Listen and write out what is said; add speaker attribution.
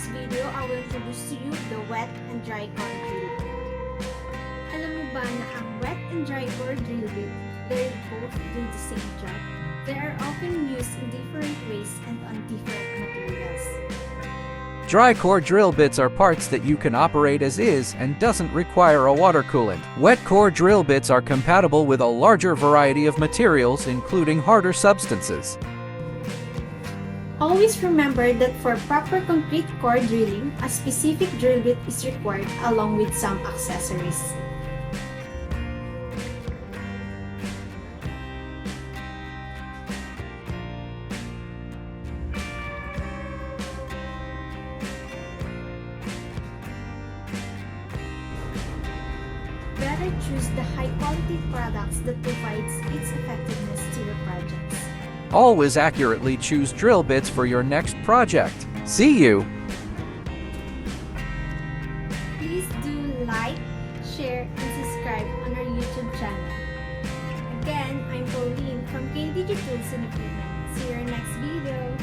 Speaker 1: next video, I will introduce to you the wet and dry core drill bit. Alam mo ba na ang wet and dry core drill bit, they both do the same job? They are often used in different ways and on different materials.
Speaker 2: Dry core drill bits are parts that you can operate as is and doesn't require a water coolant. Wet core drill bits are compatible with a larger variety of materials, including harder substances.
Speaker 1: Always remember that for proper concrete core drilling, a specific drill bit is required along with some accessories. Better choose the high-quality products that provides its effectiveness to your projects.
Speaker 2: Always accurately choose drill bits for your next project. See you!
Speaker 1: Please do like, share, and subscribe on our YouTube channel. Again, I'm Pauline from KDG Tools and Equipment. See you in our next video.